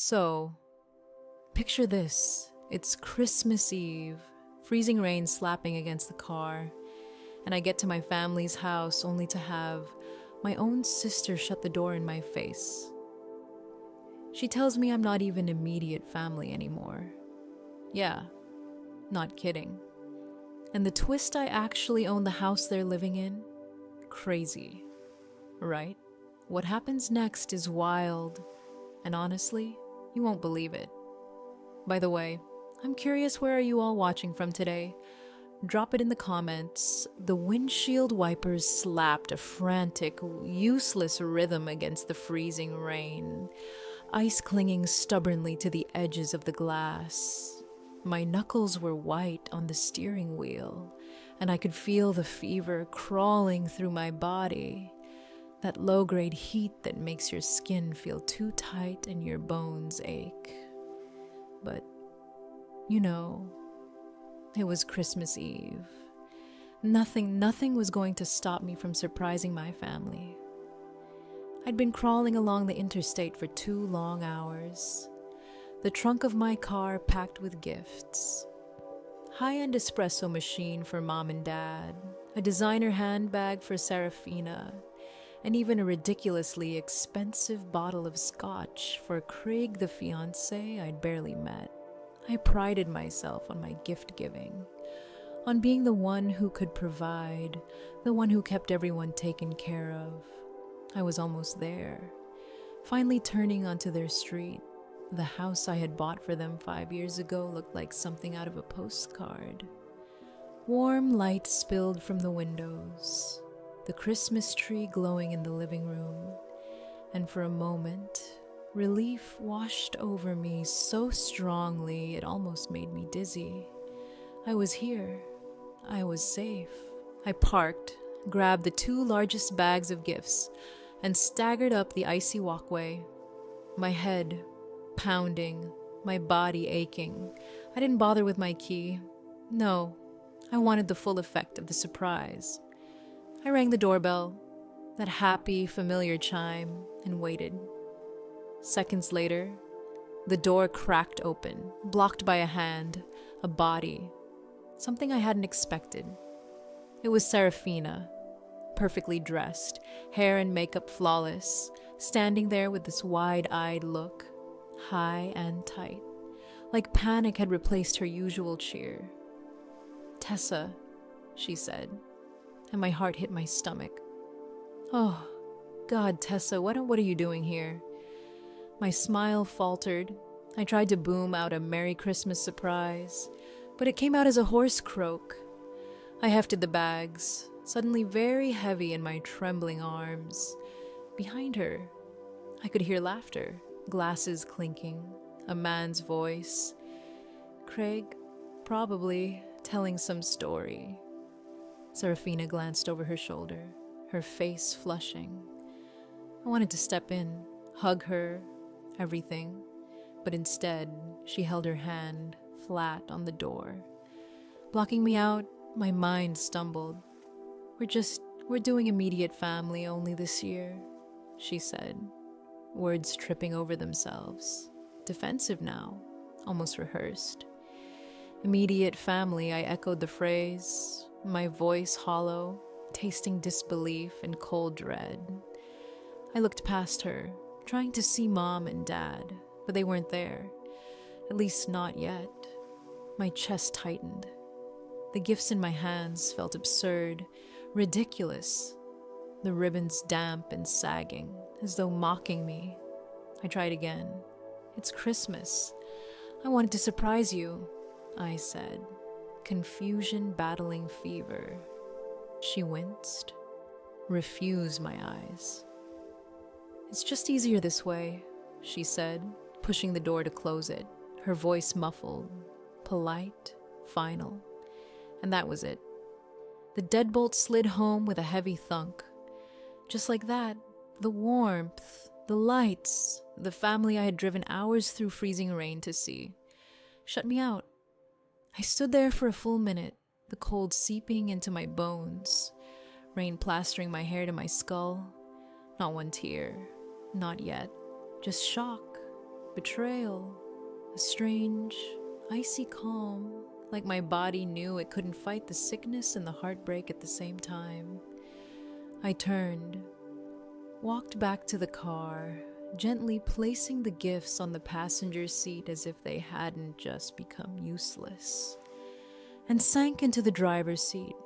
So, picture this. It's Christmas Eve, freezing rain slapping against the car, and I get to my family's house only to have my own sister shut the door in my face. She tells me I'm not even immediate family anymore. Yeah, not kidding. And the twist, I actually own the house they're living in? Crazy, right? What happens next is wild, and honestly, you won't believe it. By the way, I'm curious, where are you all watching from today? Drop it in the comments. The windshield wipers slapped a frantic, useless rhythm against the freezing rain, ice clinging stubbornly to the edges of the glass. My knuckles were white on the steering wheel, and I could feel the fever crawling through my body. That low-grade heat that makes your skin feel too tight and your bones ache. But, it was Christmas Eve. Nothing was going to stop me from surprising my family. I'd been crawling along the interstate for 2 long hours. The trunk of my car packed with gifts. High-end espresso machine for mom and dad, a designer handbag for Serafina, and even a ridiculously expensive bottle of scotch for Craig, the fiancé I'd barely met. I prided myself on my gift giving, on being the one who could provide, the one who kept everyone taken care of. I was almost there, finally turning onto their street. The house I had bought for them 5 years ago looked like something out of a postcard. Warm light spilled from the windows, the Christmas tree glowing in the living room, and for a moment, relief washed over me so strongly it almost made me dizzy. I was here. I was safe. I parked, grabbed the 2 largest bags of gifts, and staggered up the icy walkway. My head pounding, my body aching. I didn't bother with my key. No, I wanted the full effect of the surprise. I rang the doorbell, that happy, familiar chime, and waited. Seconds later, the door cracked open, blocked by a hand, a body, something I hadn't expected. It was Serafina, perfectly dressed, hair and makeup flawless, standing there with this wide-eyed look, high and tight, like panic had replaced her usual cheer. "Tessa," she said, and my heart hit my stomach. "Oh, God, Tessa, what are you doing here?" My smile faltered. I tried to boom out a Merry Christmas surprise, but it came out as a hoarse croak. I hefted the bags, suddenly very heavy in my trembling arms. Behind her, I could hear laughter, glasses clinking, a man's voice. Craig, probably telling some story. Serafina glanced over her shoulder, her face flushing. I wanted to step in, hug her, everything, but instead, she held her hand flat on the door. Blocking me out, my mind stumbled. We're doing immediate family only this year," she said, words tripping over themselves. Defensive now, almost rehearsed. Immediate family, I echoed the phrase, my voice hollow, tasting disbelief and cold dread. I looked past her, trying to see mom and dad, but they weren't there. At least not yet. My chest tightened. The gifts in my hands felt absurd, ridiculous. The ribbons damp and sagging, as though mocking me. I tried again. "It's Christmas. I wanted to surprise you," I said, confusion battling fever. She winced. Refuse my eyes. "It's just easier this way," she said, pushing the door to close it, her voice muffled, polite, final. And that was it. The deadbolt slid home with a heavy thunk. Just like that, the warmth, the lights, the family I had driven hours through freezing rain to see, shut me out. I stood there for a full minute, the cold seeping into my bones, rain plastering my hair to my skull. Not one tear. Not yet. Just shock, betrayal, a strange, icy calm, like my body knew it couldn't fight the sickness and the heartbreak at the same time. I turned, walked back to the car, gently placing the gifts on the passenger seat as if they hadn't just become useless, and sank into the driver's seat.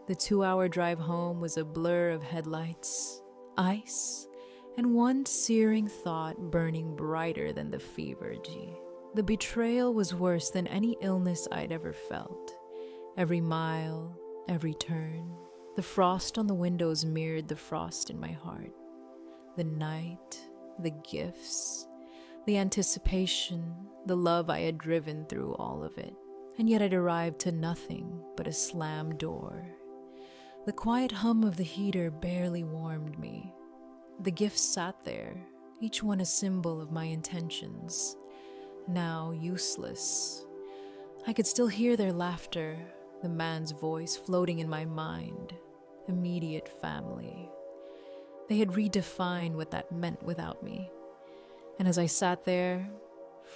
The 2-hour drive home was a blur of headlights, ice, and one searing thought burning brighter than the fever. The betrayal was worse than any illness I'd ever felt. Every mile, every turn, the frost on the windows mirrored the frost in my heart. The night, the gifts, the anticipation, the love I had driven through all of it. And yet I'd arrived to nothing but a slammed door. The quiet hum of the heater barely warmed me. The gifts sat there, each one a symbol of my intentions, now useless. I could still hear their laughter, the man's voice floating in my mind. Immediate family. They had redefined what that meant without me. And as I sat there,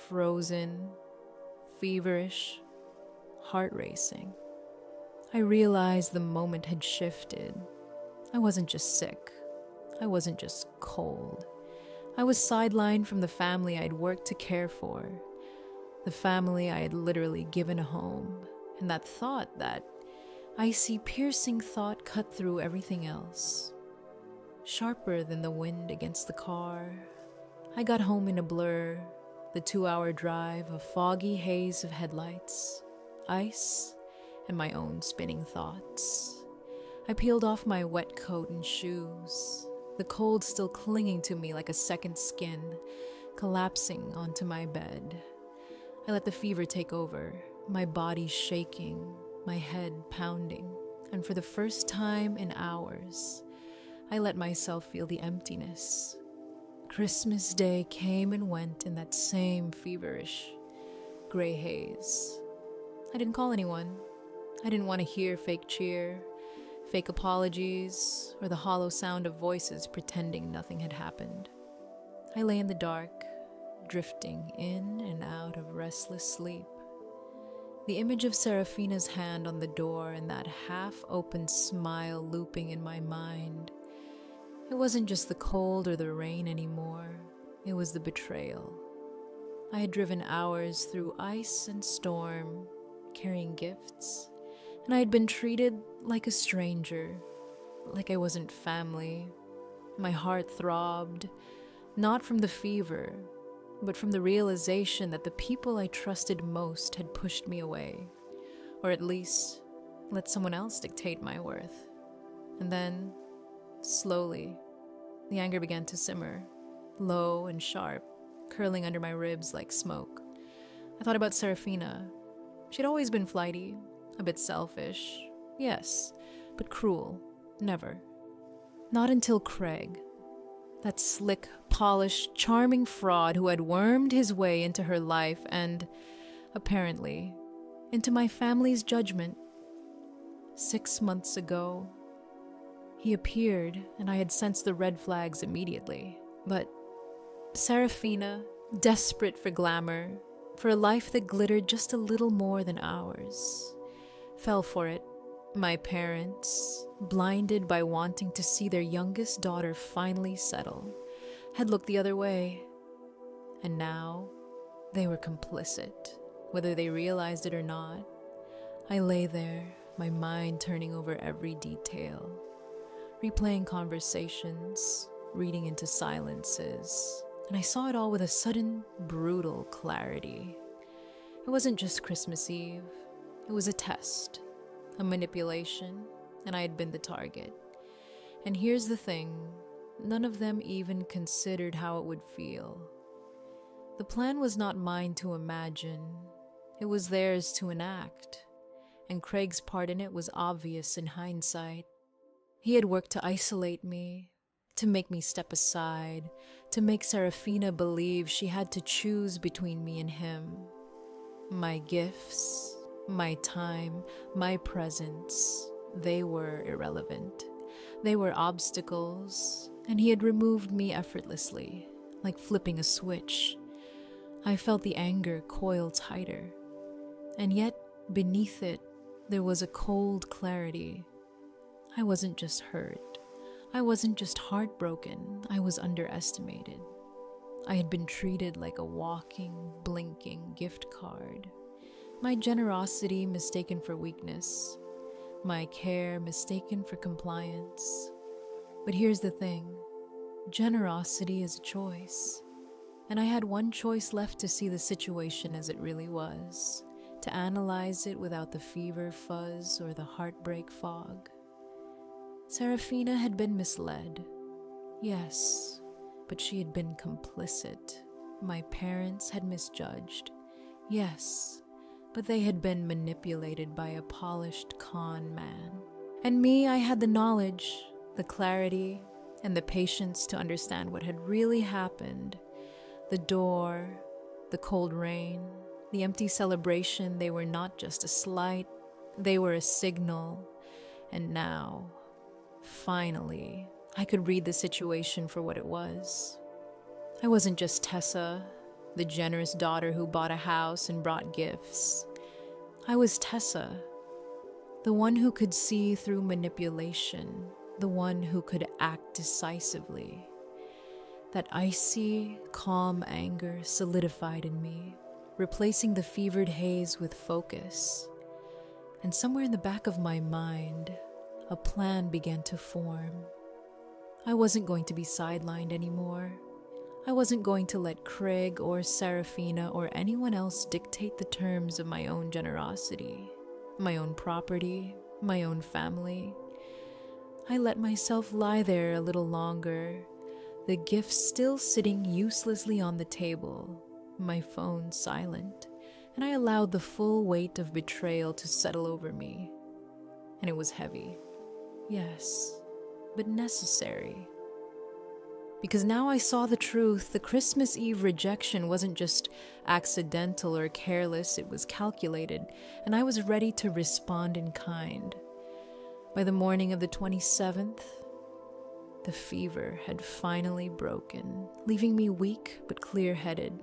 frozen, feverish, heart racing, I realized the moment had shifted. I wasn't just sick. I wasn't just cold. I was sidelined from the family I'd worked to care for, the family I had literally given a home, and that thought, that icy, piercing thought cut through everything else. Sharper than the wind against the car, I got home in a blur, the 2-hour drive, a foggy haze of headlights, ice, and my own spinning thoughts. I peeled off my wet coat and shoes, the cold still clinging to me like a second skin, collapsing onto my bed. I let the fever take over, my body shaking, my head pounding, and for the first time in hours, I let myself feel the emptiness. Christmas Day came and went in that same feverish, gray haze. I didn't call anyone. I didn't want to hear fake cheer, fake apologies, or the hollow sound of voices pretending nothing had happened. I lay in the dark, drifting in and out of restless sleep. The image of Serafina's hand on the door and that half-opened smile looping in my mind. It wasn't just the cold or the rain anymore. It was the betrayal. I had driven hours through ice and storm, carrying gifts, and I had been treated like a stranger, like I wasn't family. My heart throbbed, not from the fever, but from the realization that the people I trusted most had pushed me away, or at least let someone else dictate my worth. And then, slowly, the anger began to simmer, low and sharp, curling under my ribs like smoke. I thought about Serafina. She'd always been flighty, a bit selfish, yes, but cruel, never. Not until Craig, that slick, polished, charming fraud who had wormed his way into her life and, apparently, into my family's judgment. 6 months ago, he appeared, and I had sensed the red flags immediately. But Serafina, desperate for glamour, for a life that glittered just a little more than ours, fell for it. My parents, blinded by wanting to see their youngest daughter finally settle, had looked the other way. And now, they were complicit, whether they realized it or not. I lay there, my mind turning over every detail, replaying conversations, reading into silences, and I saw it all with a sudden, brutal clarity. It wasn't just Christmas Eve. It was a test, a manipulation, and I had been the target. And here's the thing, none of them even considered how it would feel. The plan was not mine to imagine. It was theirs to enact, and Craig's part in it was obvious in hindsight. He had worked to isolate me, to make me step aside, to make Serafina believe she had to choose between me and him. My gifts, my time, my presence, they were irrelevant. They were obstacles, and he had removed me effortlessly, like flipping a switch. I felt the anger coil tighter, and yet beneath it, there was a cold clarity. I wasn't just hurt. I wasn't just heartbroken. I was underestimated. I had been treated like a walking, blinking gift card. My generosity mistaken for weakness. My care mistaken for compliance. But here's the thing. Generosity is a choice. And I had one choice left to see the situation as it really was, to analyze it without the fever fuzz or the heartbreak fog. Serafina had been misled. Yes, but she had been complicit. My parents had misjudged. Yes, but they had been manipulated by a polished con man. And me, I had the knowledge, the clarity, and the patience to understand what had really happened. The door, the cold rain, the empty celebration, they were not just a slight, they were a signal. And now, finally, I could read the situation for what it was. I wasn't just Tessa, the generous daughter who bought a house and brought gifts. I was Tessa, the one who could see through manipulation, the one who could act decisively. That icy, calm anger solidified in me, replacing the fevered haze with focus. And somewhere in the back of my mind, a plan began to form. I wasn't going to be sidelined anymore. I wasn't going to let Craig or Serafina or anyone else dictate the terms of my own generosity, my own property, my own family. I let myself lie there a little longer, the gifts still sitting uselessly on the table, my phone silent, and I allowed the full weight of betrayal to settle over me. And it was heavy. Yes, but necessary. Because now I saw the truth. The Christmas Eve rejection wasn't just accidental or careless, it was calculated, and I was ready to respond in kind. By the morning of the 27th, the fever had finally broken, leaving me weak but clear-headed.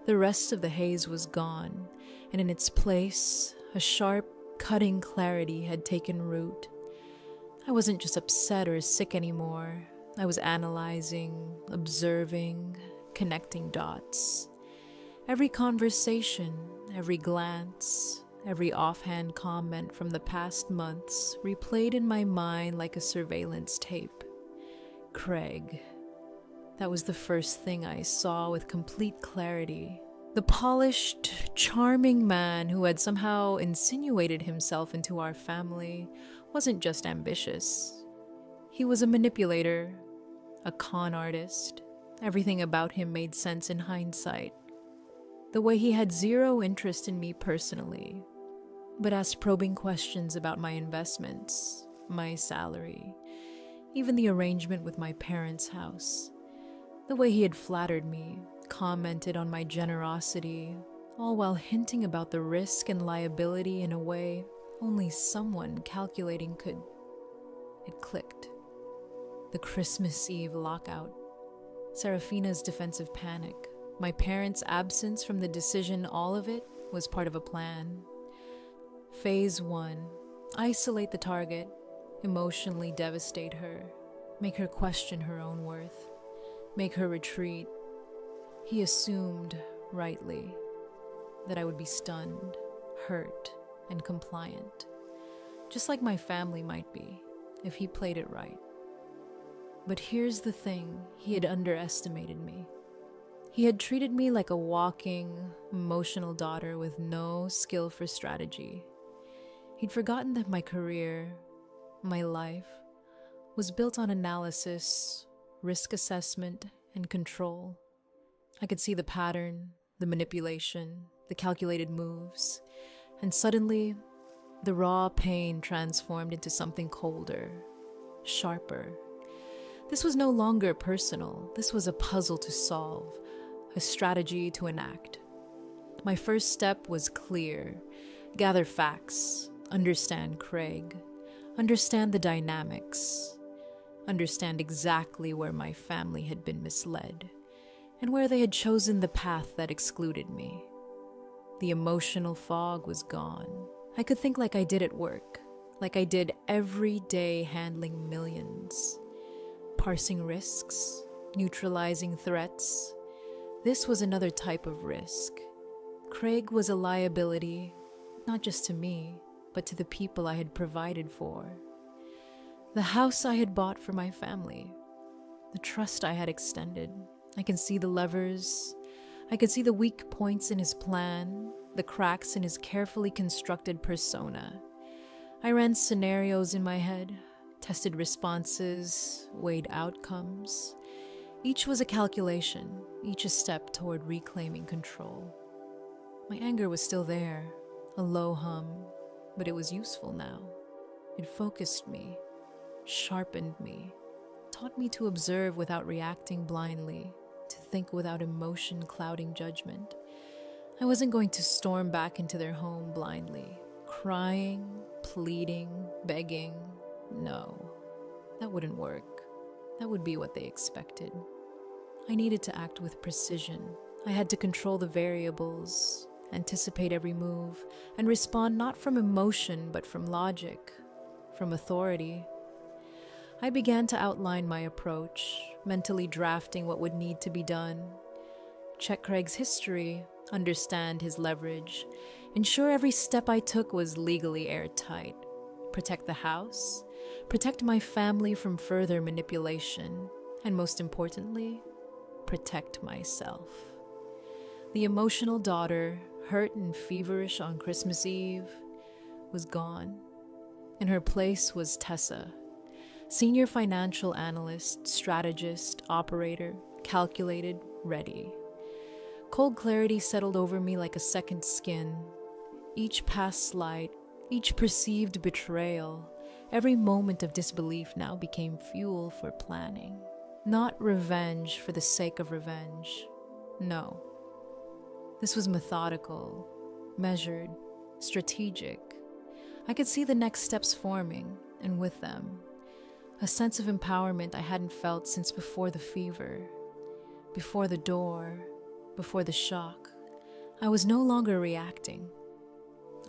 The rest of the haze was gone, and in its place, a sharp, cutting clarity had taken root. I wasn't just upset or sick anymore. I was analyzing, observing, connecting dots. Every conversation, every glance, every offhand comment from the past months replayed in my mind like a surveillance tape. Craig. That was the first thing I saw with complete clarity. The polished, charming man who had somehow insinuated himself into our family wasn't just ambitious. He was a manipulator, a con artist. Everything about him made sense in hindsight. The way he had zero interest in me personally, but asked probing questions about my investments, my salary, even the arrangement with my parents' house. The way he had flattered me, commented on my generosity, all while hinting about the risk and liability in a way only someone calculating could. It clicked. The Christmas Eve lockout. Serafina's defensive panic. My parents' absence from the decision, all of it was part of a plan. Phase 1. Isolate the target. Emotionally devastate her. Make her question her own worth. Make her retreat. He assumed, rightly, that I would be stunned, hurt, and compliant. Just like my family might be, if he played it right. But here's the thing, he had underestimated me. He had treated me like a walking, emotional daughter with no skill for strategy. He'd forgotten that my career, my life, was built on analysis, risk assessment, and control. I could see the pattern, the manipulation, the calculated moves, and suddenly, the raw pain transformed into something colder, sharper. This was no longer personal. This was a puzzle to solve, a strategy to enact. My first step was clear. Gather facts, understand Craig, understand the dynamics, understand exactly where my family had been misled, and where they had chosen the path that excluded me. The emotional fog was gone. I could think like I did at work, like I did every day handling millions, parsing risks, neutralizing threats. This was another type of risk. Craig was a liability, not just to me, but to the people I had provided for. The house I had bought for my family, the trust I had extended. I can see the levers. I could see the weak points in his plan, the cracks in his carefully constructed persona. I ran scenarios in my head, tested responses, weighed outcomes. Each was a calculation, each a step toward reclaiming control. My anger was still there, a low hum, but it was useful now. It focused me, sharpened me, taught me to observe without reacting blindly, to think without emotion clouding judgment. I wasn't going to storm back into their home blindly, crying, pleading, begging. No, that wouldn't work. That would be what they expected. I needed to act with precision. I had to control the variables, anticipate every move, and respond not from emotion but from logic, from authority. I began to outline my approach, mentally drafting what would need to be done. Check Craig's history, understand his leverage, ensure every step I took was legally airtight, protect the house, protect my family from further manipulation, and most importantly, protect myself. The emotional daughter, hurt and feverish on Christmas Eve, was gone. In her place was Tessa, senior financial analyst, strategist, operator, calculated, ready. Cold clarity settled over me like a second skin. Each past slight, each perceived betrayal, every moment of disbelief now became fuel for planning. Not revenge for the sake of revenge. No. This was methodical, measured, strategic. I could see the next steps forming, and with them, a sense of empowerment I hadn't felt since before the fever, before the door, before the shock. I was no longer reacting.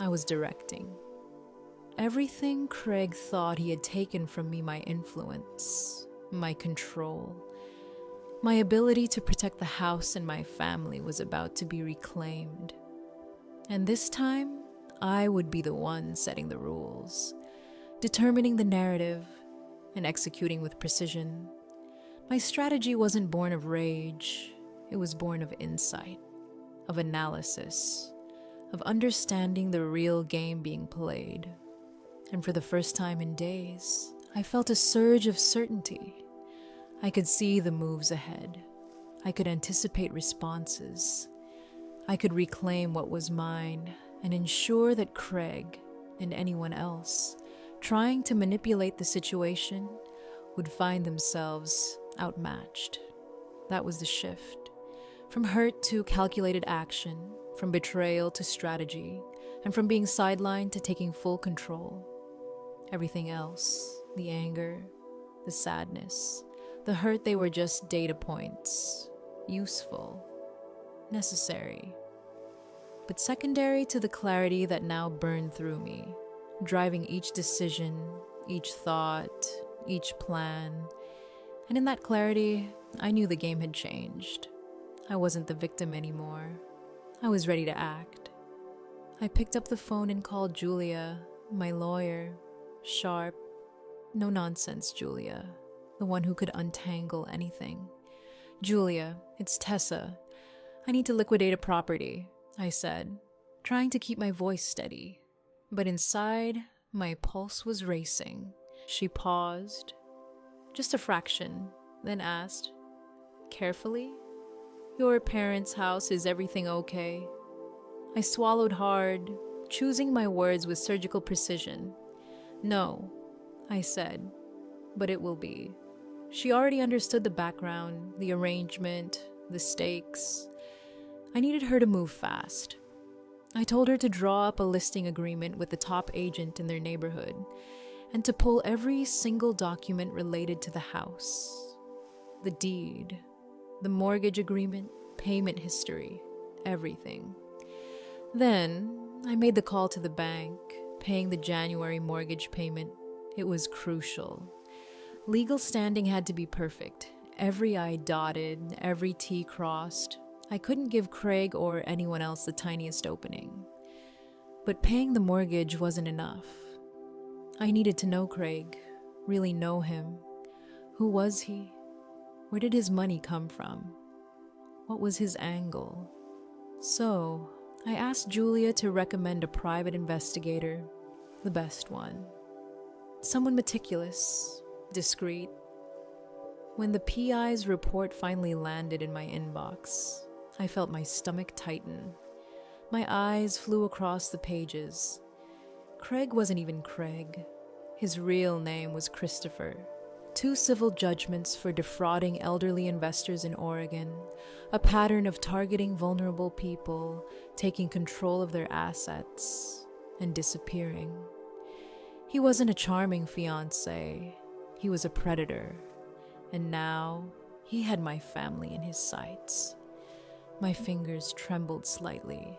I was directing. Everything Craig thought he had taken from me, my influence, my control, my ability to protect the house and my family, was about to be reclaimed. And this time, I would be the one setting the rules, determining the narrative, and executing with precision. My strategy wasn't born of rage. It was born of insight, of analysis, of understanding the real game being played. And for the first time in days, I felt a surge of certainty. I could see the moves ahead. I could anticipate responses. I could reclaim what was mine and ensure that Craig and anyone else trying to manipulate the situation would find themselves outmatched. That was the shift. From hurt to calculated action, from betrayal to strategy, and from being sidelined to taking full control. Everything else, the anger, the sadness, the hurt, they were just data points, useful, necessary, but secondary to the clarity that now burned through me, driving each decision, each thought, each plan. And in that clarity, I knew the game had changed. I wasn't the victim anymore. I was ready to act. I picked up the phone and called Julia, my lawyer, sharp, no-nonsense Julia, the one who could untangle anything. "Julia, it's Tessa. I need to liquidate a property," I said, trying to keep my voice steady. But inside, my pulse was racing. She paused, just a fraction, then asked, carefully, "Your parents' house, is everything okay?" I swallowed hard, choosing my words with surgical precision. "No," I said, "but it will be." She already understood the background, the arrangement, the stakes. I needed her to move fast. I told her to draw up a listing agreement with the top agent in their neighborhood and to pull every single document related to the house. The deed, The mortgage agreement, payment history, everything. Then I made the call to the bank, paying the January mortgage payment. It was crucial. Legal standing had to be perfect. Every I dotted, every T crossed. I couldn't give Craig or anyone else the tiniest opening. But paying the mortgage wasn't enough. I needed to know Craig, really know him. Who was he? Where did his money come from? What was his angle? So, I asked Julia to recommend a private investigator, the best one. Someone meticulous, discreet. When the PI's report finally landed in my inbox, I felt my stomach tighten. My eyes flew across the pages. Craig wasn't even Craig. His real name was Christopher. 2 civil judgments for defrauding elderly investors in Oregon, a pattern of targeting vulnerable people, taking control of their assets, and disappearing. He wasn't a charming fiancé. He was a predator. And now, he had my family in his sights. My fingers trembled slightly.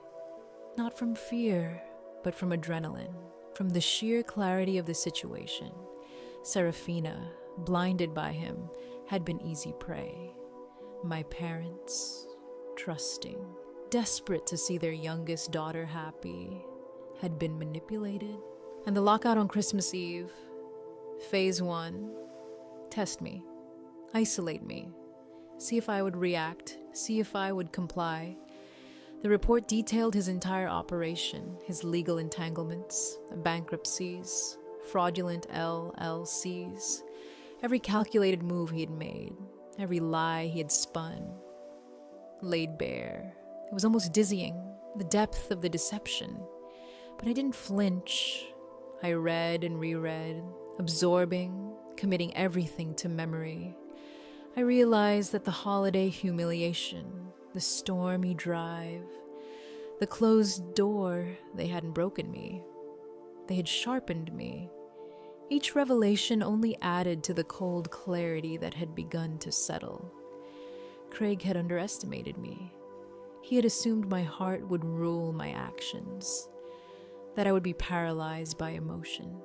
Not from fear, but from adrenaline, from the sheer clarity of the situation. Serafina, blinded by him, had been easy prey. My parents, trusting, desperate to see their youngest daughter happy, had been manipulated. And the lockout on Christmas Eve, phase 1, test me, isolate me, see if I would react, see if I would comply. The report detailed his entire operation, his legal entanglements, bankruptcies, fraudulent LLCs, every calculated move he had made, every lie he had spun, laid bare. It was almost dizzying, the depth of the deception. But I didn't flinch. I read and reread, absorbing, committing everything to memory. I realized that the holiday humiliation, the stormy drive, the closed door, they hadn't broken me. They had sharpened me. Each revelation only added to the cold clarity that had begun to settle. Craig had underestimated me. He had assumed my heart would rule my actions, that I would be paralyzed by emotion.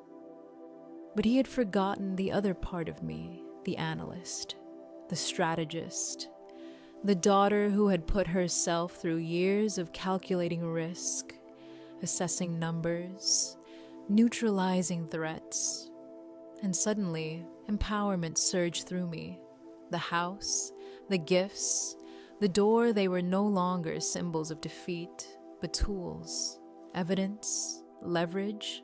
But he had forgotten the other part of me, the analyst, the strategist, the daughter who had put herself through years of calculating risk, assessing numbers, neutralizing threats. And suddenly, empowerment surged through me. The house, the gifts, the door, they were no longer symbols of defeat, but tools, evidence, leverage.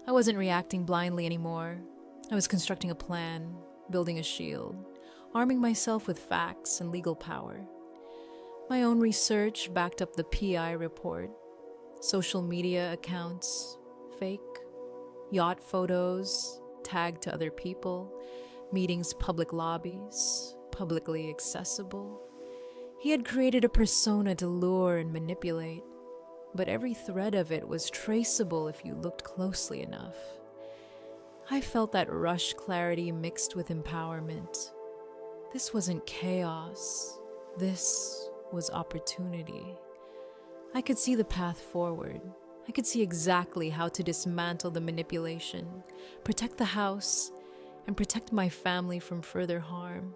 I wasn't reacting blindly anymore. I was constructing a plan, building a shield, arming myself with facts and legal power. My own research backed up the PI report. Social media accounts, fake. Yacht photos, tagged to other people. Meetings, public lobbies, publicly accessible. He had created a persona to lure and manipulate, but every thread of it was traceable if you looked closely enough. I felt that rush clarity mixed with empowerment. This wasn't chaos. This was opportunity. I could see the path forward. I could see exactly how to dismantle the manipulation, protect the house, and protect my family from further harm.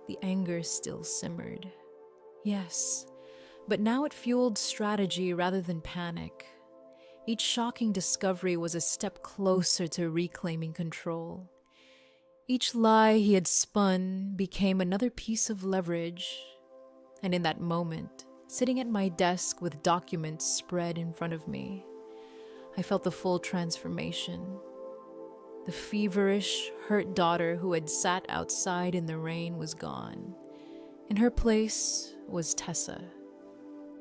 The anger still simmered. Yes, but now it fueled strategy rather than panic. Each shocking discovery was a step closer to reclaiming control. Each lie he had spun became another piece of leverage. And in that moment, sitting at my desk with documents spread in front of me, I felt the full transformation. The feverish, hurt daughter who had sat outside in the rain was gone. In her place was Tessa,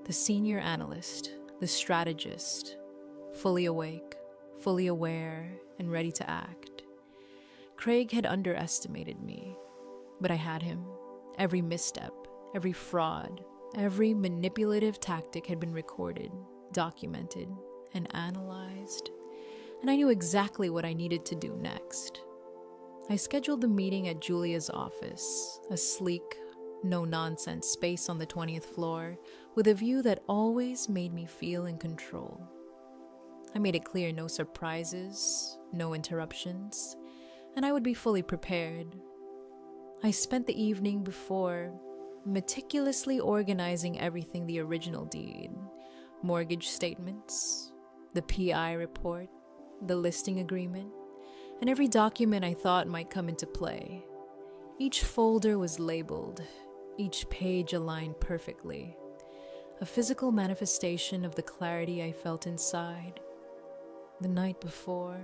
the senior analyst, the strategist, fully awake, fully aware, and ready to act. Craig had underestimated me, but I had him. Every misstep, every fraud, every manipulative tactic had been recorded, documented, and analyzed, and I knew exactly what I needed to do next. I scheduled the meeting at Julia's office, a sleek, No nonsense space on the 20th floor, with a view that always made me feel in control. I made it clear no surprises, no interruptions, and I would be fully prepared. I spent the evening before meticulously organizing everything the original deed, mortgage statements, the PI report, the listing agreement, and every document I thought might come into play. Each folder was labeled, each page aligned perfectly, a physical manifestation of the clarity I felt inside. The night before,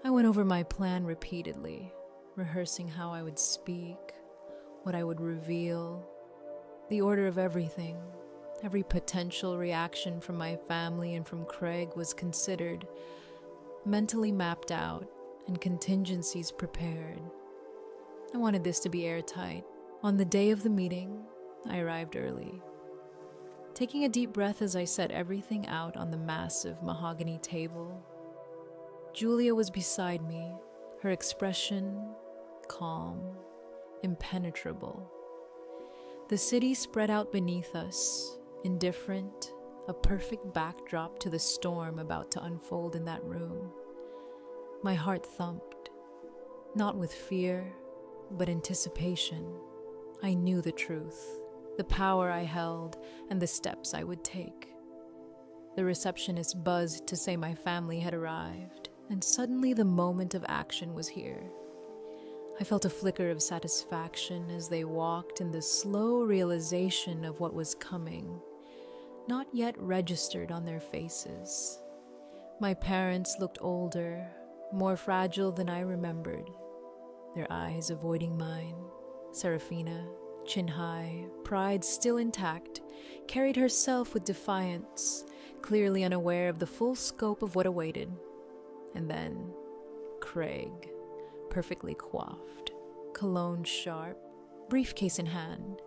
I went over my plan repeatedly, rehearsing how I would speak, what I would reveal, the order of everything. Every potential reaction from my family and from Craig was considered, mentally mapped out, and contingencies prepared. I wanted this to be airtight. On the day of the meeting, I arrived early. Taking a deep breath as I set everything out on the massive mahogany table, Julia was beside me, her expression calm, impenetrable. The city spread out beneath us, indifferent, a perfect backdrop to the storm about to unfold in that room. My heart thumped, not with fear, but anticipation. I knew the truth, the power I held, and the steps I would take. The receptionist buzzed to say my family had arrived, and suddenly the moment of action was here. I felt a flicker of satisfaction as they walked in the slow realization of what was coming, not yet registered on their faces. My parents looked older, more fragile than I remembered, their eyes avoiding mine. Serafina, chin high, pride still intact, carried herself with defiance, clearly unaware of the full scope of what awaited. And then, Craig, perfectly coiffed, cologne sharp, briefcase in hand.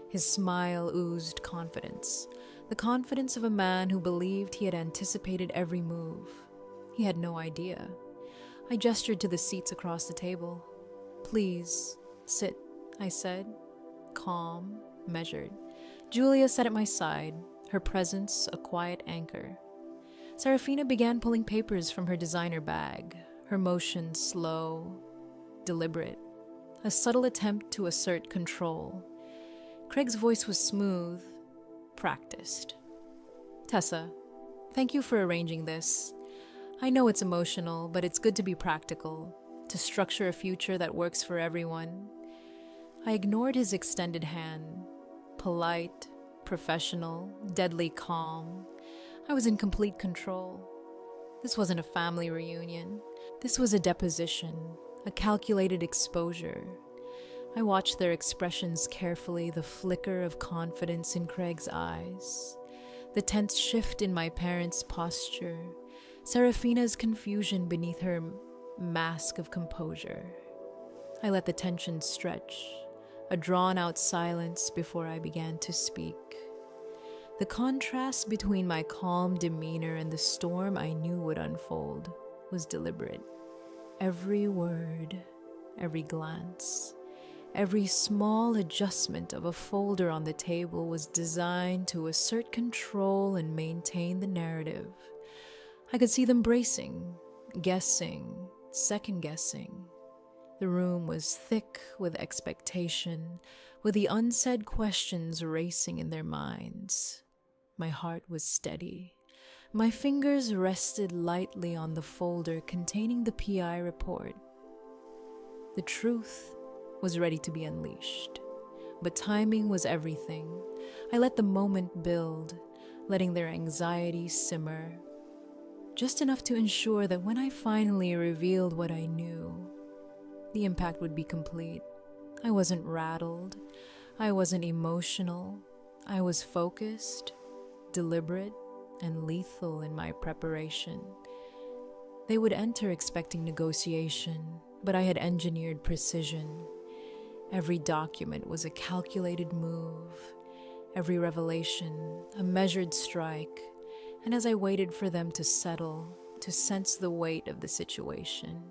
His smile oozed confidence, the confidence of a man who believed he had anticipated every move. He had no idea. I gestured to the seats across the table. "Please, sit," I said, calm, measured. Julia sat at my side, her presence a quiet anchor. Serafina began pulling papers from her designer bag, her motion slow, deliberate, a subtle attempt to assert control. Craig's voice was smooth, practiced. "Tessa, thank you for arranging this. I know it's emotional, but it's good to be practical, to structure a future that works for everyone." I ignored his extended hand, polite, professional, deadly calm. I was in complete control. This wasn't a family reunion. This was a deposition, a calculated exposure. I watched their expressions carefully, the flicker of confidence in Craig's eyes, the tense shift in my parents' posture, Serafina's confusion beneath her mask of composure. I let the tension stretch, a drawn-out silence before I began to speak. The contrast between my calm demeanor and the storm I knew would unfold was deliberate. Every word, every glance, every small adjustment of a folder on the table was designed to assert control and maintain the narrative. I could see them bracing, guessing, second-guessing. The room was thick with expectation, with the unsaid questions racing in their minds. My heart was steady. My fingers rested lightly on the folder containing the PI report. The truth was ready to be unleashed, but timing was everything. I let the moment build, letting their anxiety simmer, just enough to ensure that when I finally revealed what I knew, the impact would be complete. I wasn't rattled. I wasn't emotional. I was focused, deliberate, and lethal in my preparation. They would enter expecting negotiation, but I had engineered precision. Every document was a calculated move, every revelation a measured strike, and as I waited for them to settle, to sense the weight of the situation,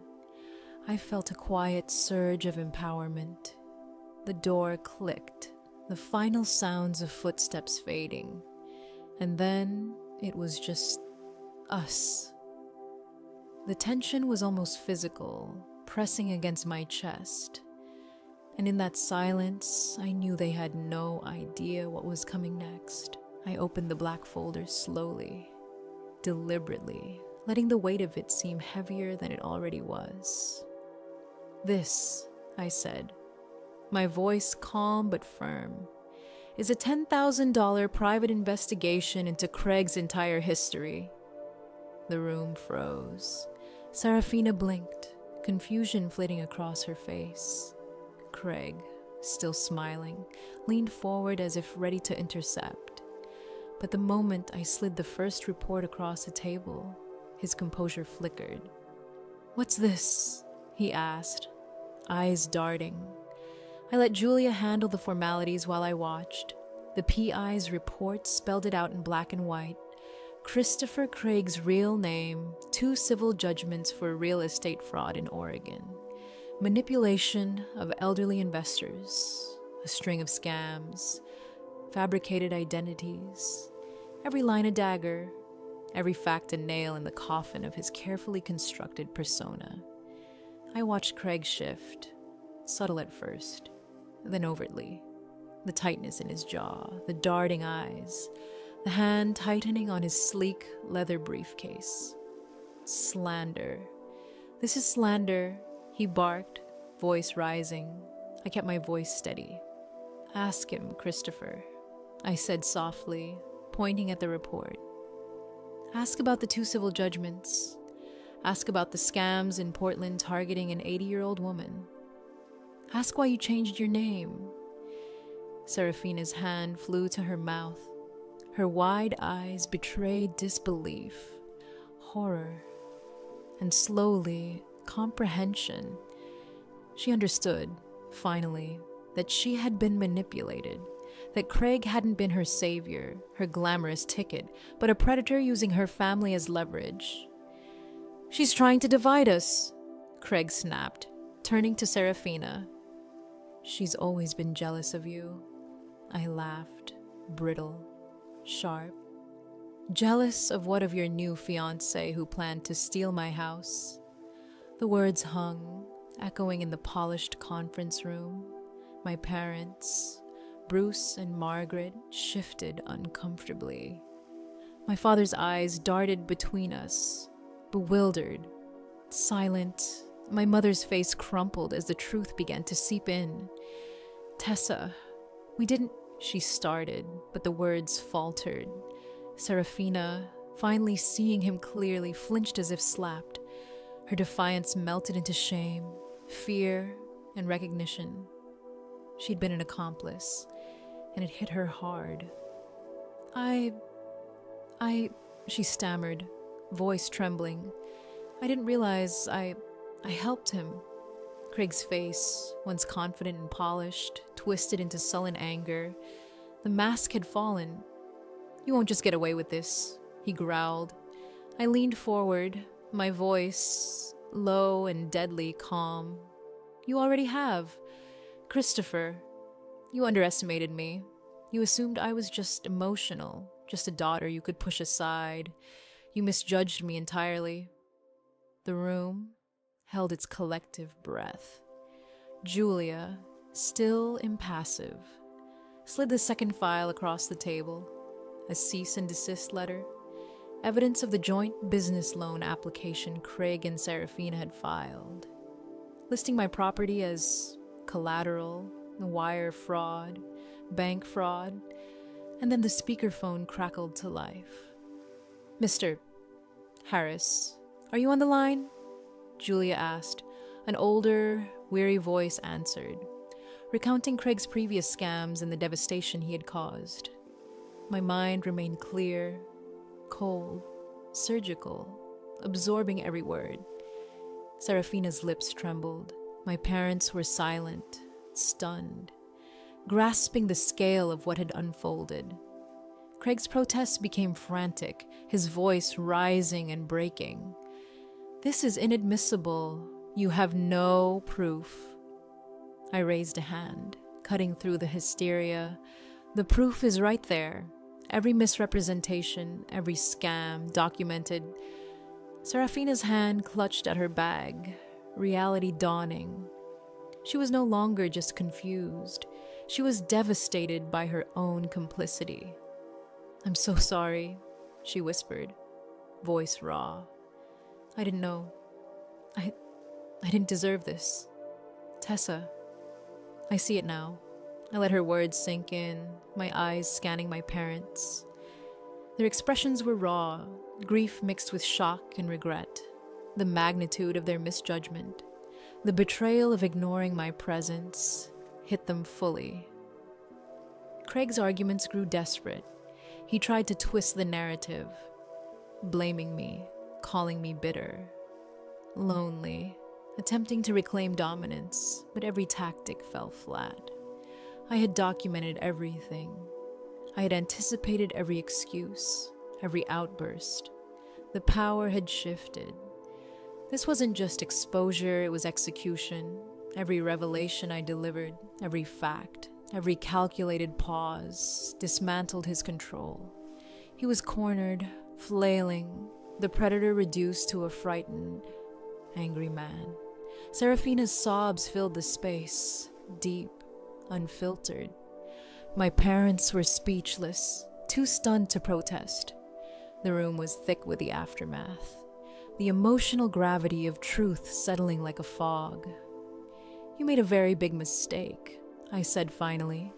I felt a quiet surge of empowerment. The door clicked, the final sounds of footsteps fading, and then it was just us. The tension was almost physical, pressing against my chest. And in that silence, I knew they had no idea what was coming next. I opened the black folder slowly, deliberately, letting the weight of it seem heavier than it already was. "This," I said, my voice calm but firm, "is a $10,000 private investigation into Craig's entire history." The room froze. Serafina blinked, confusion flitting across her face. Craig, still smiling, leaned forward as if ready to intercept. But the moment I slid the first report across the table, his composure flickered. "What's this?" he asked, eyes darting. I let Julia handle the formalities while I watched. The PI's report spelled it out in black and white. Christopher Craig's real name, 2 civil judgments for real estate fraud in Oregon, manipulation of elderly investors, a string of scams, fabricated identities, every line a dagger, every fact a nail in the coffin of his carefully constructed persona. I watched Craig shift, subtle at first, then overtly. The tightness in his jaw, the darting eyes, the hand tightening on his sleek leather briefcase. "Slander. This is slander," he barked, voice rising. I kept my voice steady. "Ask him, Christopher," I said softly, pointing at the report. "Ask about the 2 civil judgments. Ask about the scams in Portland targeting an 80-year-old woman. Ask why you changed your name." Serafina's hand flew to her mouth. Her wide eyes betrayed disbelief, horror, and slowly, comprehension. She understood, finally, that she had been manipulated, that Craig hadn't been her savior, her glamorous ticket, but a predator using her family as leverage. "She's trying to divide us," Craig snapped, turning to Serafina. "She's always been jealous of you." I laughed, brittle, sharp. "Jealous of what of your new fiancé who planned to steal my house?" The words hung, echoing in the polished conference room. My parents, Bruce and Margaret, shifted uncomfortably. My father's eyes darted between us, bewildered, silent. My mother's face crumpled as the truth began to seep in. "Tessa, we didn't," she started, but the words faltered. Serafina, finally seeing him clearly, flinched as if slapped. Her defiance melted into shame, fear, and recognition. She'd been an accomplice, and it hit her hard. I, she stammered, voice trembling. "I didn't realize I helped him." Craig's face, once confident and polished, twisted into sullen anger. The mask had fallen. "You won't just get away with this," he growled. I leaned forward, my voice low and deadly calm. "You already have. Christopher, you underestimated me. You assumed I was just emotional, just a daughter you could push aside. You misjudged me entirely." The room held its collective breath. Julia, still impassive, slid the second file across the table, a cease and desist letter, evidence of the joint business loan application Craig and Serafina had filed, listing my property as collateral, wire fraud, bank fraud, and then the speakerphone crackled to life. "Mr. Harris, are you on the line?" Julia asked. An older, weary voice answered, recounting Craig's previous scams and the devastation he had caused. My mind remained clear, cold, surgical, absorbing every word. Serafina's lips trembled. My parents were silent, stunned, grasping the scale of what had unfolded. Craig's protests became frantic, his voice rising and breaking. "This is inadmissible. You have no proof." I raised a hand. cutting through the hysteria. The proof is right there. Every misrepresentation, every scam documented. Serafina's hand clutched at her bag, reality dawning. She was no longer just confused. She was devastated by her own complicity. "I'm so sorry," she whispered, voice raw. "I didn't know. I didn't deserve this. Tessa." I see it now. I let her words sink in, my eyes scanning my parents. Their expressions were raw, grief mixed with shock and regret. The magnitude of their misjudgment, the betrayal of ignoring my presence, hit them fully. Craig's arguments grew desperate. He tried to twist the narrative, blaming me, calling me bitter, lonely, attempting to reclaim dominance, but every tactic fell flat. I had documented everything. I had anticipated every excuse, every outburst. The power had shifted. This wasn't just exposure, it was execution. Every revelation I delivered, every fact, every calculated pause, dismantled his control. He was cornered, flailing, the predator reduced to a frightened, angry man. Serafina's sobs filled the space, deep, unfiltered. My parents were speechless, too stunned to protest. The room was thick with the aftermath, the emotional gravity of truth settling like a fog. "You made a very big mistake," I said finally,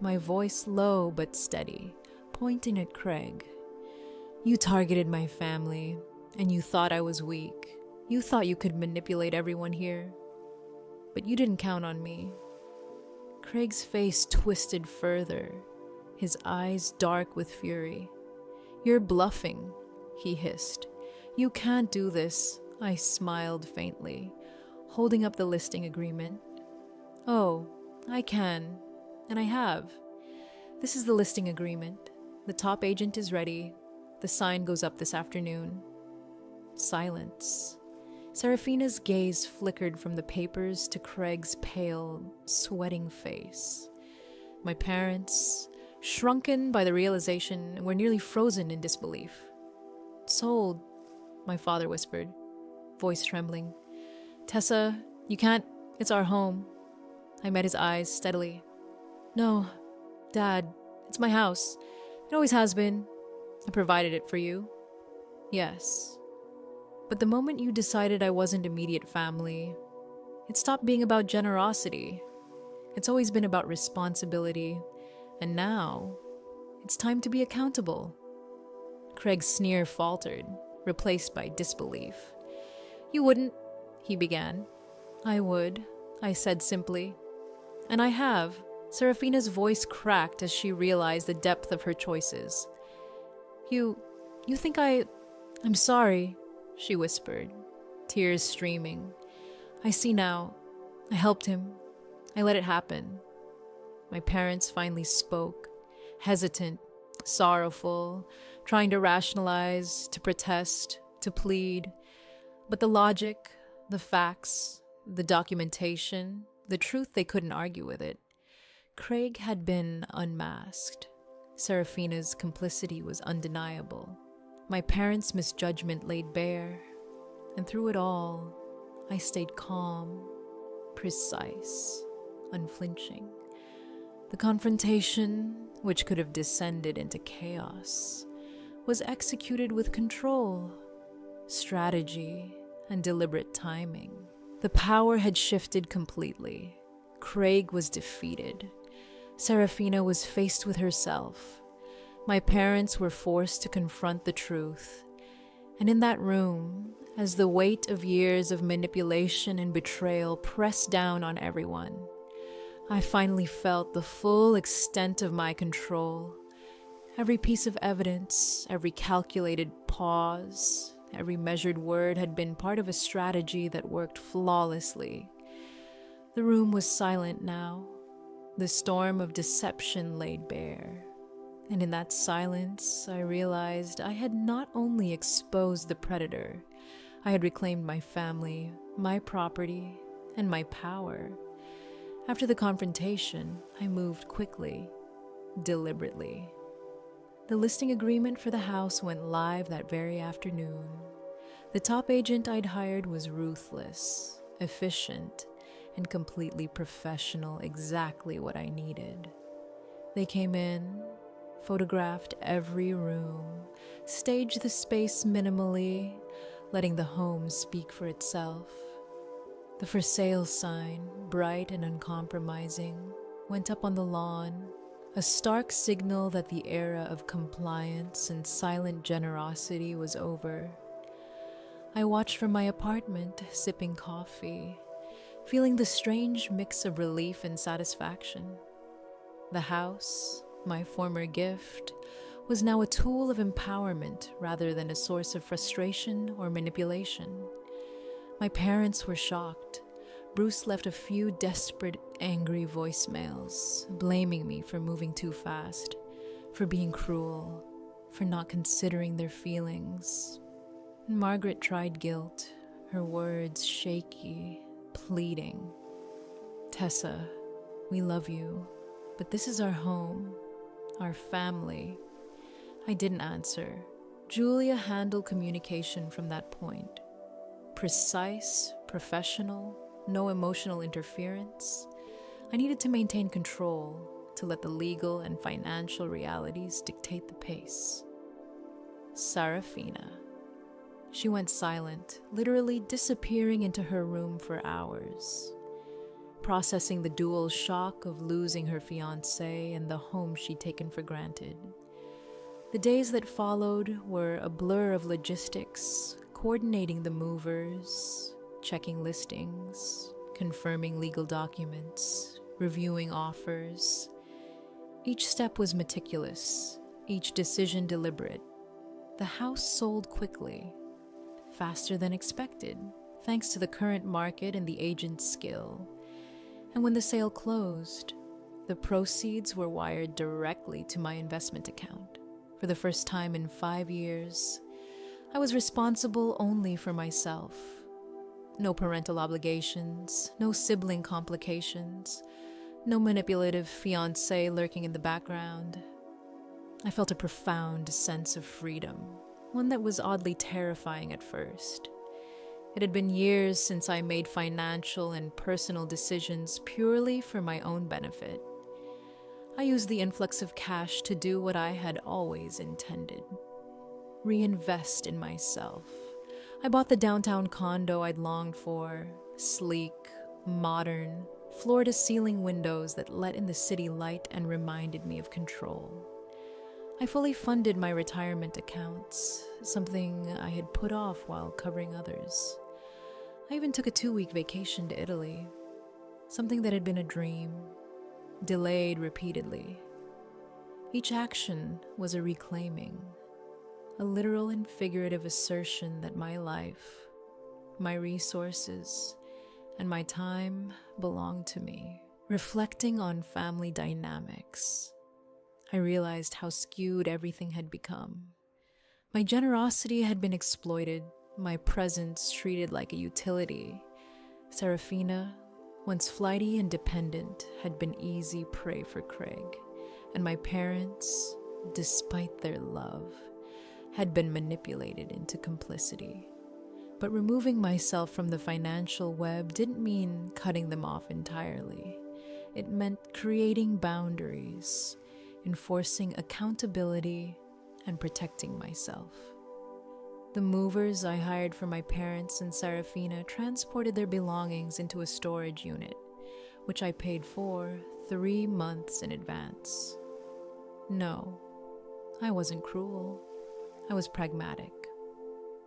my voice low but steady, pointing at Craig. "You targeted my family, and you thought I was weak. You thought you could manipulate everyone here. But you didn't count on me." Craig's face twisted further, his eyes dark with fury. "You're bluffing," he hissed. "You can't do this," I smiled faintly, holding up the listing agreement. "Oh, I can, and I have. This is the listing agreement. The top agent is ready. The sign goes up this afternoon." Silence. Serafina's gaze flickered from the papers to Craig's pale, sweating face. My parents, shrunken by the realization, were nearly frozen in disbelief. "Sold," my father whispered, voice trembling. "Tessa, you can't. It's our home." I met his eyes steadily. "No, Dad, it's my house. It always has been. I provided it for you." "Yes. But the moment you decided I wasn't immediate family, it stopped being about generosity. It's always been about responsibility. And now, it's time to be accountable." Craig's sneer faltered, replaced by disbelief. "You wouldn't," he began. "I would," I said simply. "And I have." Serafina's voice cracked as she realized the depth of her choices. You think I'm sorry," she whispered, tears streaming. "I see now. I helped him. I let it happen." My parents finally spoke, hesitant, sorrowful, trying to rationalize, to protest, to plead. But the logic, the facts, the documentation, the truth, they couldn't argue with it. Craig had been unmasked. Serafina's complicity was undeniable. My parents' misjudgment laid bare, and through it all, I stayed calm, precise, unflinching. The confrontation, which could have descended into chaos, was executed with control, strategy, and deliberate timing. The power had shifted completely. Craig was defeated. Serafina was faced with herself. My parents were forced to confront the truth. And in that room, as the weight of years of manipulation and betrayal pressed down on everyone, I finally felt the full extent of my control. Every piece of evidence, every calculated pause, every measured word had been part of a strategy that worked flawlessly. The room was silent now. The storm of deception laid bare. And in that silence, I realized I had not only exposed the predator, I had reclaimed my family, my property, and my power. After the confrontation, I moved quickly, deliberately. The listing agreement for the house went live that very afternoon. The top agent I'd hired was ruthless, efficient, and completely professional, exactly what I needed. They came in, photographed every room, staged the space minimally, letting the home speak for itself. The for sale sign, bright and uncompromising, went up on the lawn, a stark signal that the era of compliance and silent generosity was over. I watched from my apartment, sipping coffee, feeling the strange mix of relief and satisfaction. The house, my former gift, was now a tool of empowerment rather than a source of frustration or manipulation. My parents were shocked. Bruce left a few desperate, angry voicemails, blaming me for moving too fast, for being cruel, for not considering their feelings. Margaret tried guilt, her words shaky, pleading. "Tessa, we love you, but this is our home, our family." I didn't answer. Julia handled communication from that point. Precise, professional, no emotional interference. I needed to maintain control, to let the legal and financial realities dictate the pace. Sarafina. She went silent, literally disappearing into her room for hours, processing the dual shock of losing her fiancé and the home she'd taken for granted. The days that followed were a blur of logistics, coordinating the movers, checking listings, confirming legal documents, reviewing offers. Each step was meticulous, each decision deliberate. The house sold quickly, faster than expected, thanks to the current market and the agent's skill. And when the sale closed, the proceeds were wired directly to my investment account. For the first time in 5 years, I was responsible only for myself. No parental obligations, no sibling complications, no manipulative fiancé lurking in the background. I felt a profound sense of freedom, one that was oddly terrifying at first. It had been years since I made financial and personal decisions purely for my own benefit. I used the influx of cash to do what I had always intended: reinvest in myself. I bought the downtown condo I'd longed for, sleek, modern, floor-to-ceiling windows that let in the city light and reminded me of control. I fully funded my retirement accounts, something I had put off while covering others. I even took a 2-week vacation to Italy, something that had been a dream, delayed repeatedly. Each action was a reclaiming, a literal and figurative assertion that my life, my resources, and my time belonged to me. Reflecting on family dynamics, I realized how skewed everything had become. My generosity had been exploited, my presence treated like a utility. Serafina, once flighty and dependent, had been easy prey for Craig, and my parents, despite their love, had been manipulated into complicity. But removing myself from the financial web didn't mean cutting them off entirely. It meant creating boundaries, enforcing accountability, and protecting myself. The movers I hired for my parents and Serafina transported their belongings into a storage unit, which I paid for 3 months in advance. No, I wasn't cruel. I was pragmatic.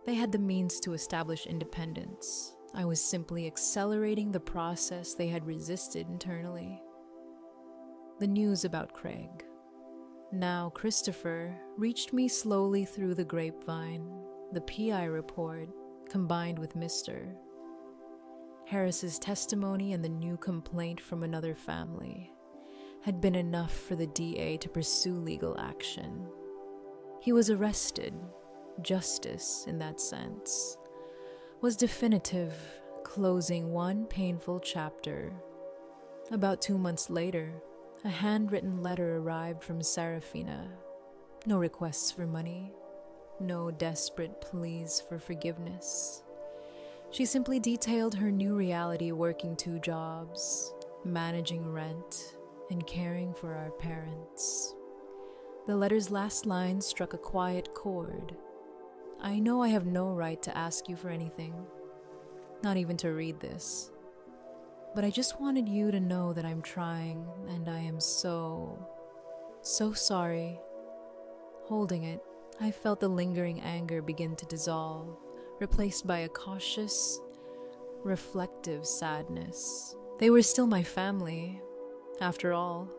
They had the means to establish independence. I was simply accelerating the process they had resisted internally. The news about Craig, now Christopher, reached me slowly through the grapevine. The PI report, combined with Mr. Harris's testimony and the new complaint from another family, had been enough for the DA to pursue legal action. He was arrested. Justice, in that sense, was definitive, closing one painful chapter. About 2 months later, a handwritten letter arrived from Serafina. No requests for money, no desperate pleas for forgiveness. She simply detailed her new reality working 2 jobs, managing rent, and caring for our parents. The letter's last line struck a quiet chord. I know I have no right to ask you for anything, not even to read this. But I just wanted you to know that I'm trying, and I am so sorry. Holding it, I felt the lingering anger begin to dissolve, replaced by a cautious, reflective sadness. They were still my family, after all.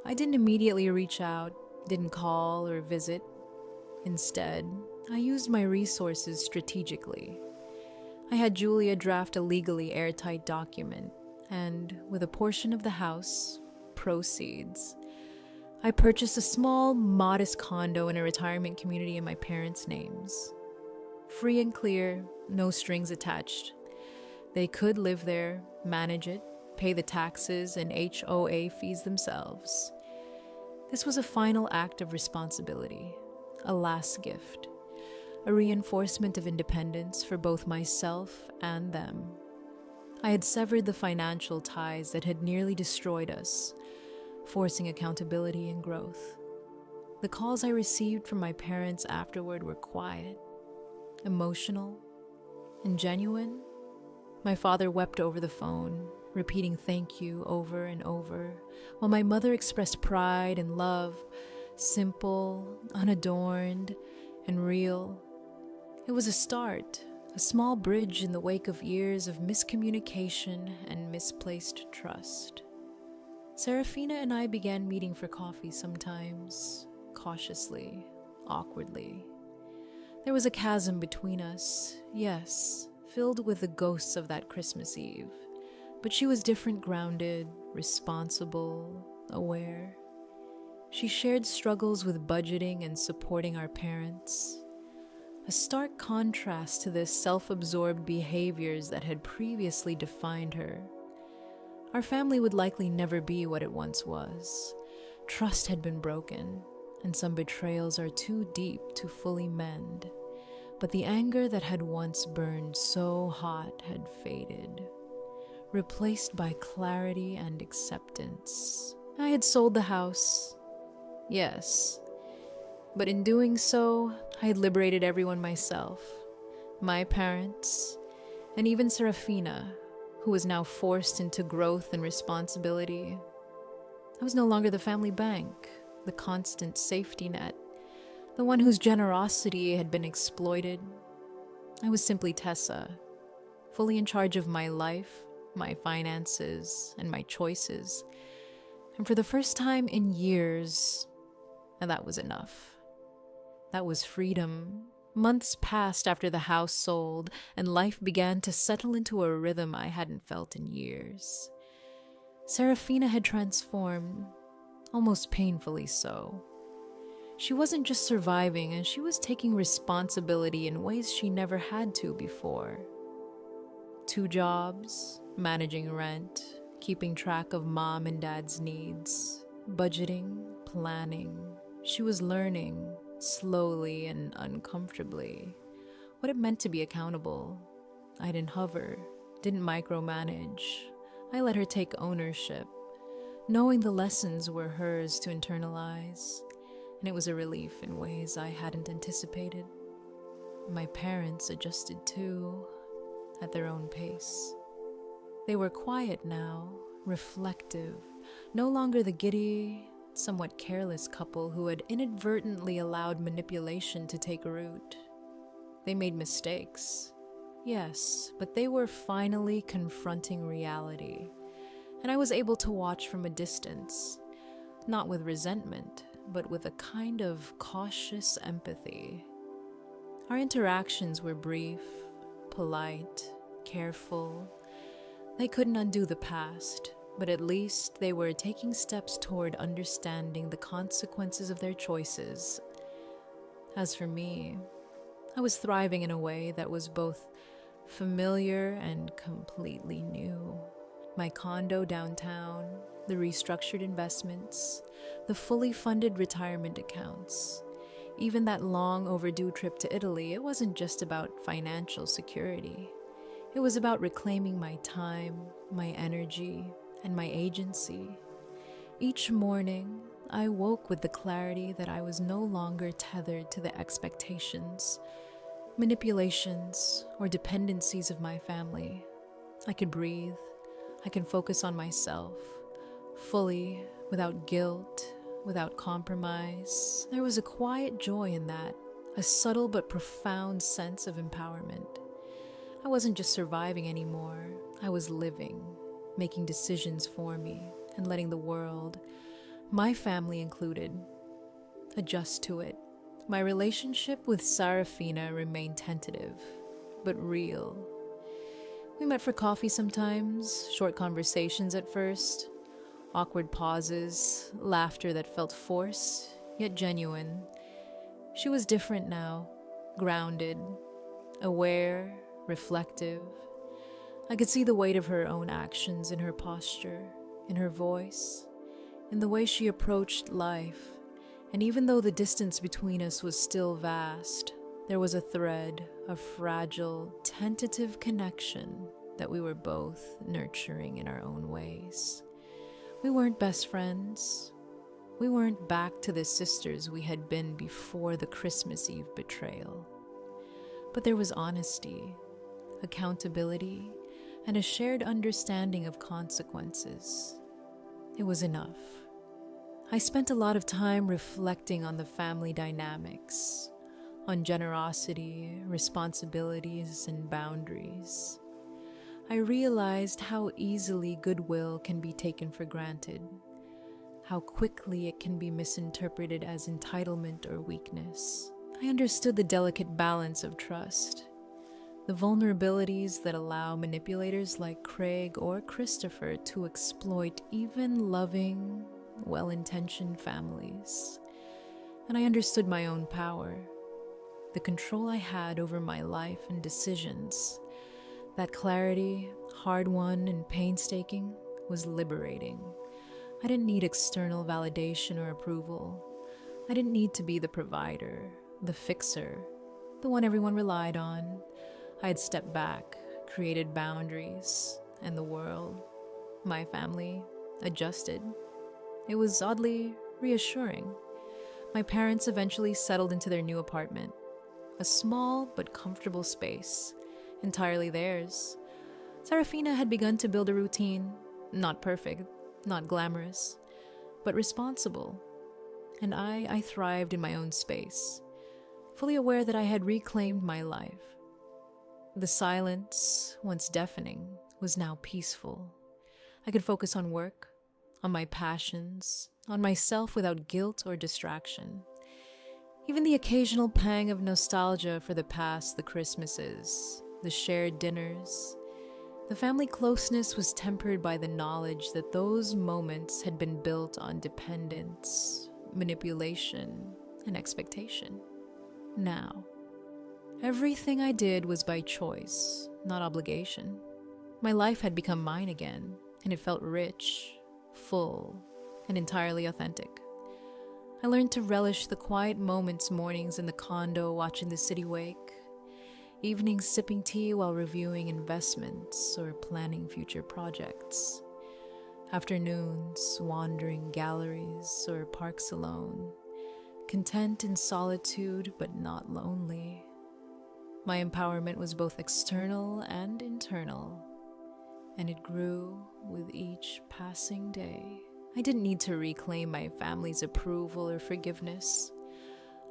I didn't immediately reach out, didn't call or visit. Instead, I used my resources strategically. I had Julia draft a legally airtight document, and with a portion of the house, proceeds, I purchased a small, modest condo in a retirement community in my parents' names. Free and clear, no strings attached. They could live there, manage it, pay the taxes and HOA fees themselves. This was a final act of responsibility, a last gift, a reinforcement of independence for both myself and them. I had severed the financial ties that had nearly destroyed us, forcing accountability and growth. The calls I received from my parents afterward were quiet, emotional, and genuine. My father wept over the phone, repeating thank you over and over, while my mother expressed pride and love, simple, unadorned, and real. It was a start, a small bridge in the wake of years of miscommunication and misplaced trust. Serafina and I began meeting for coffee sometimes, cautiously, awkwardly. There was a chasm between us, yes, filled with the ghosts of that Christmas Eve. But she was different, grounded, responsible, aware. She shared struggles with budgeting and supporting our parents. A stark contrast to the self-absorbed behaviors that had previously defined her. Our family would likely never be what it once was. Trust had been broken, and some betrayals are too deep to fully mend. But the anger that had once burned so hot had faded, replaced by clarity and acceptance. I had sold the house, yes, but in doing so, I had liberated everyone myself, my parents, and even Serafina, who was now forced into growth and responsibility. I was no longer the family bank, the constant safety net, the one whose generosity had been exploited. I was simply Tessa, fully in charge of my life, my finances, and my choices. And for the first time in years, that was enough. That was freedom. Months passed after the house sold, and life began to settle into a rhythm I hadn't felt in years. Serafina had transformed, almost painfully so. She wasn't just surviving, and she was taking responsibility in ways she never had to before. 2 jobs, managing rent, keeping track of mom and dad's needs, budgeting, planning. She was learning, slowly and uncomfortably, what it meant to be accountable. I didn't hover, didn't micromanage. I let her take ownership, knowing the lessons were hers to internalize, and it was a relief in ways I hadn't anticipated. My parents adjusted too, at their own pace. They were quiet now, reflective, no longer the giddy, somewhat careless couple who had inadvertently allowed manipulation to take root. They made mistakes, yes, but they were finally confronting reality, and I was able to watch from a distance, not with resentment, but with a kind of cautious empathy. Our interactions were brief, polite, careful. They couldn't undo the past, but at least they were taking steps toward understanding the consequences of their choices. As for me, I was thriving in a way that was both familiar and completely new. My condo downtown, the restructured investments, the fully funded retirement accounts. Even that long overdue trip to Italy, it wasn't just about financial security. It was about reclaiming my time, my energy, and my agency. Each morning, I woke with the clarity that I was no longer tethered to the expectations, manipulations, or dependencies of my family. I could breathe. I can focus on myself, fully, without guilt, without compromise. There was a quiet joy in that, a subtle but profound sense of empowerment. I wasn't just surviving anymore. I was living, making decisions for me, and letting the world, my family included, adjust to it. My relationship with Sarafina remained tentative, but real. We met for coffee sometimes, short conversations at first, awkward pauses, laughter that felt forced, yet genuine. She was different now, grounded, aware, reflective. I could see the weight of her own actions in her posture, in her voice, in the way she approached life. And even though the distance between us was still vast, there was a thread of fragile, tentative connection that we were both nurturing in our own ways. We weren't best friends. We weren't back to the sisters we had been before the Christmas Eve betrayal. But there was honesty, accountability, and a shared understanding of consequences. It was enough. I spent a lot of time reflecting on the family dynamics, on generosity, responsibilities, and boundaries. I realized how easily goodwill can be taken for granted, how quickly it can be misinterpreted as entitlement or weakness. I understood the delicate balance of trust, the vulnerabilities that allow manipulators like Craig or Christopher to exploit even loving, well-intentioned families. And I understood my own power, the control I had over my life and decisions. That clarity, hard-won and painstaking, was liberating. I didn't need external validation or approval. I didn't need to be the provider, the fixer, the one everyone relied on. I had stepped back, created boundaries, and the world, my family, adjusted. It was oddly reassuring. My parents eventually settled into their new apartment, a small but comfortable space, entirely theirs. Serafina had begun to build a routine, not perfect, not glamorous, but responsible. And I thrived in my own space, fully aware that I had reclaimed my life. The silence, once deafening, was now peaceful. I could focus on work, on my passions, on myself without guilt or distraction. Even the occasional pang of nostalgia for the past, the Christmases, the shared dinners, the family closeness was tempered by the knowledge that those moments had been built on dependence, manipulation, and expectation. Now, everything I did was by choice, not obligation. My life had become mine again, and it felt rich, full, and entirely authentic. I learned to relish the quiet moments, mornings in the condo watching the city wake, evenings sipping tea while reviewing investments or planning future projects, afternoons wandering galleries or parks alone, content in solitude but not lonely. My empowerment was both external and internal, and it grew with each passing day. I didn't need to reclaim my family's approval or forgiveness.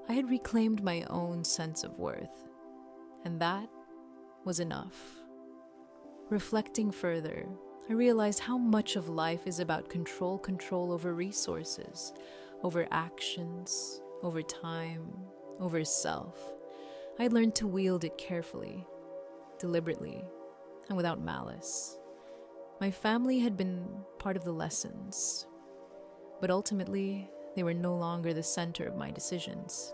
I had reclaimed my own sense of worth, and that was enough. Reflecting further, I realized how much of life is about control over resources, over actions, over time, over self. I had learned to wield it carefully, deliberately, and without malice. My family had been part of the lessons, but ultimately, they were no longer the center of my decisions.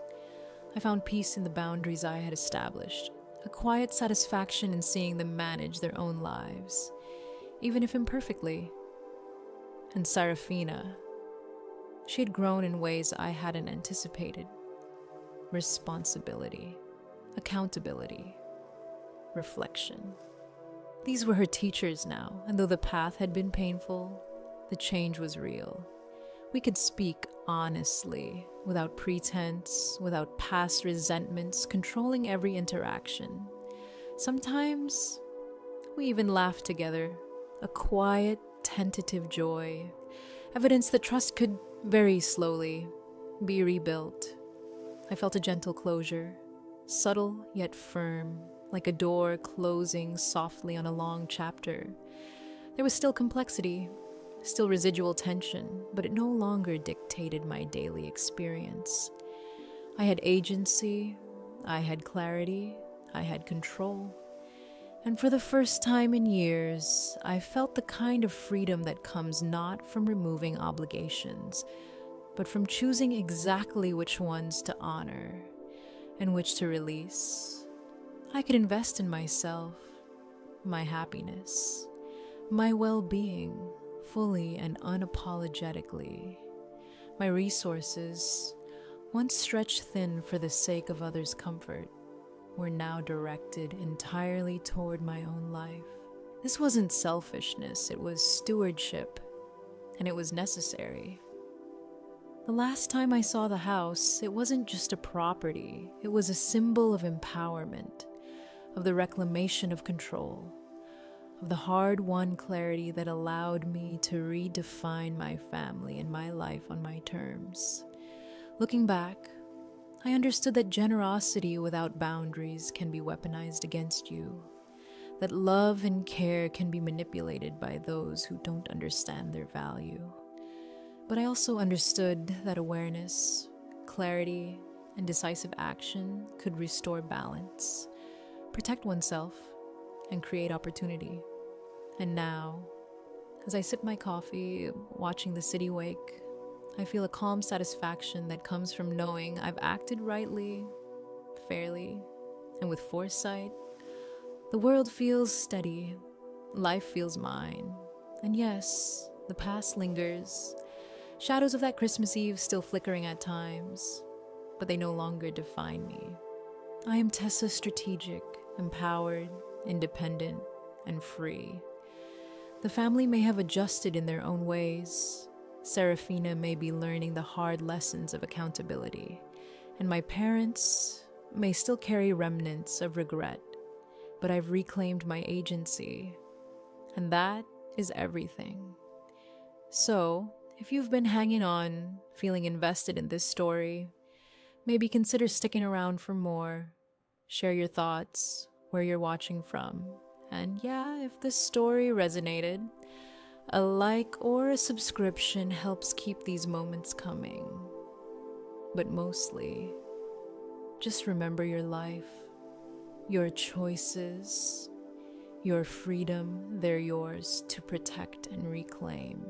I found peace in the boundaries I had established, a quiet satisfaction in seeing them manage their own lives. even if imperfectly. And Serafina, she had grown in ways I hadn't anticipated. Responsibility, accountability, reflection. These were her teachers now, and though the path had been painful, the change was real. We could speak honestly, without pretense, without past resentments controlling every interaction. Sometimes we even laughed together, a quiet, tentative joy, evidence that trust could very slowly be rebuilt. I felt a gentle closure, subtle yet firm, like a door closing softly on a long chapter. There was still complexity, still residual tension, but it no longer dictated my daily experience. I had agency, I had clarity, I had control. And for the first time in years, I felt the kind of freedom that comes not from removing obligations, but from choosing exactly which ones to honor and which to release. I could invest in myself, my happiness, my well-being, fully and unapologetically. My resources, once stretched thin for the sake of others' comfort, were now directed entirely toward my own life. This wasn't selfishness, it was stewardship, and it was necessary. The last time I saw the house, it wasn't just a property, it was a symbol of empowerment, of the reclamation of control, of the hard-won clarity that allowed me to redefine my family and my life on my terms. Looking back, I understood that generosity without boundaries can be weaponized against you, that love and care can be manipulated by those who don't understand their value. But I also understood that awareness, clarity, and decisive action could restore balance, protect oneself, and create opportunity. And now, as I sip my coffee, watching the city wake, I feel a calm satisfaction that comes from knowing I've acted rightly, fairly, and with foresight. The world feels steady, life feels mine, and yes, the past lingers, shadows of that Christmas Eve still flickering at times, but they no longer define me. I am Tessa, strategic, empowered, independent, and free. The family may have adjusted in their own ways. Serafina may be learning the hard lessons of accountability, and my parents may still carry remnants of regret, but I've reclaimed my agency, and that is everything. So, if you've been hanging on, feeling invested in this story, maybe consider sticking around for more. Share your thoughts, where you're watching from, and yeah, if this story resonated, a like or a subscription helps keep these moments coming. But mostly, just remember your life, your choices, your freedom, they're yours to protect and reclaim.